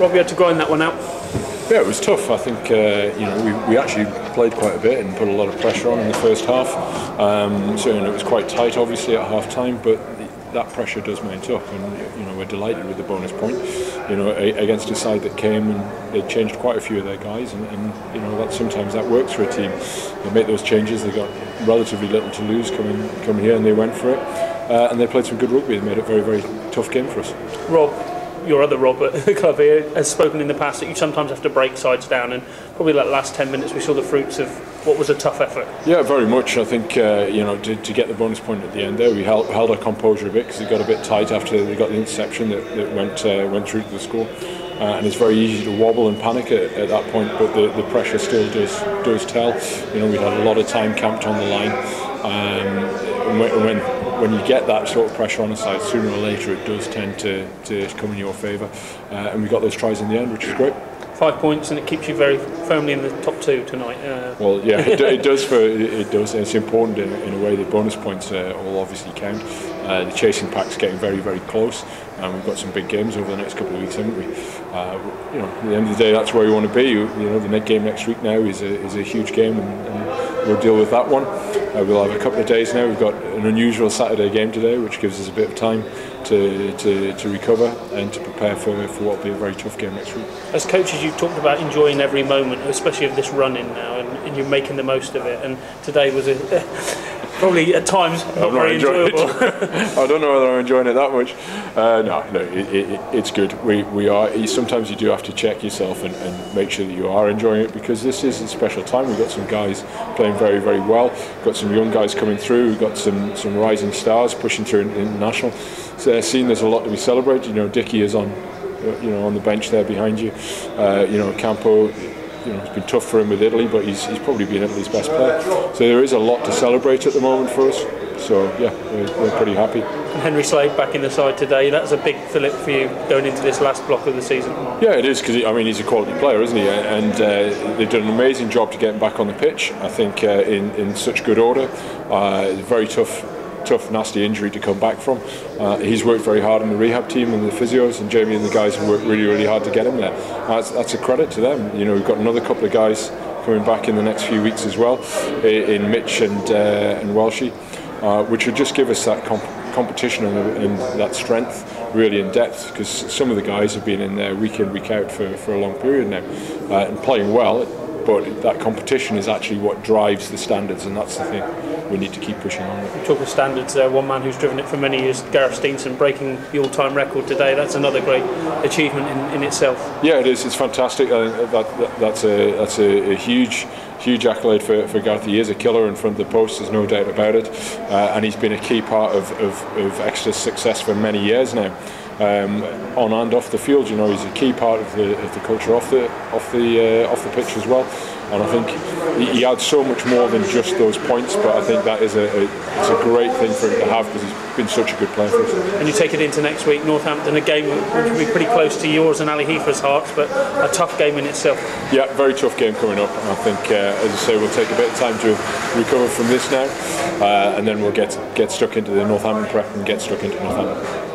Rob, you had to grind that one out. Yeah, it was tough. I think we actually played quite a bit and put a lot of pressure on in the first half. So it was quite tight, obviously, at half time, but that pressure does mount up, and we're delighted with the bonus point. Against a side that came and they changed quite a few of their guys, and that sometimes that works for a team. They make those changes. They got relatively little to lose coming here, and they went for it. And they played some good rugby. They made it a very, very tough game for us. Rob, your other Rob at the club here, has spoken in the past that you sometimes have to break sides down, and probably like the last 10 minutes we saw the fruits of what was a tough effort. Yeah, very much. I think to get the bonus point at the end there, we held our composure a bit because it got a bit tight after they got the interception that went through to the score. And it's very easy to wobble and panic at that point, but the pressure still does tell. We had a lot of time camped on the line, and when you get that sort of pressure on a side, sooner or later it does tend to come in your favour. And we got those tries in the end, which is great. 5 points, and it keeps you very firmly in the top 2 tonight. Well, yeah, it does. It does. It's important in a way. The bonus points will obviously count. The chasing pack's getting very, very close, and we've got some big games over the next couple of weeks, haven't we? At the end of the day, that's where we want to be. The next game next week now is a huge game, and we'll deal with that one. We'll have a couple of days now. We've got an unusual Saturday game today, which gives us a bit of time to recover and to prepare for what will be a very tough game next week. As coaches, you've talked about enjoying every moment, especially of this run-in now, and you're making the most of it. And today was probably at times not very enjoyable. I don't know whether I'm enjoying it that much. No, it's good. We are. Sometimes you do have to check yourself and make sure that you are enjoying it, because this is a special time. We've got some guys playing very, very well. We've got some young guys coming through. We've got some rising stars pushing through international. So seeing there's a lot to be celebrated. Dickie is on the bench there behind you. Campo. It's been tough for him with Italy, but he's probably been Italy's best player. So there is a lot to celebrate at the moment for us. So yeah, we're pretty happy. And Henry Slade back in the side today. That's a big fillip for you going into this last block of the season. Yeah, it is, because he's a quality player, isn't he? And they've done an amazing job to get him back on the pitch. I think in such good order. Very tough, nasty injury to come back from. He's worked very hard in the rehab team and the physios, and Jamie and the guys have worked really, really hard to get him there. That's a credit to them. We've got another couple of guys coming back in the next few weeks as well, in Mitch and Welshie, which will just give us that competition and that strength really in depth, because some of the guys have been in there week in, week out for a long period now, and playing well. But that competition is actually what drives the standards, and that's the thing we need to keep pushing on. You talk of standards there, one man who's driven it for many years, Gareth Steenson, breaking the all-time record today. That's another great achievement in itself. Yeah, it is. It's fantastic. I think that's a huge accolade for Gareth. He is a killer in front of the post, there's no doubt about it, and he's been a key part of Exeter's success for many years now. On and off the field, he's a key part of the culture off the pitch as well. And I think he adds so much more than just those points. But I think that is it's a great thing for him to have, because he's been such a good player for us. And you take it into next week, Northampton, a game which will be pretty close to yours and Ali Heifer's hearts, but a tough game in itself. Yeah, very tough game coming up. And I think, as I say, we'll take a bit of time to recover from this now, and then we'll get stuck into the Northampton prep and get stuck into Northampton.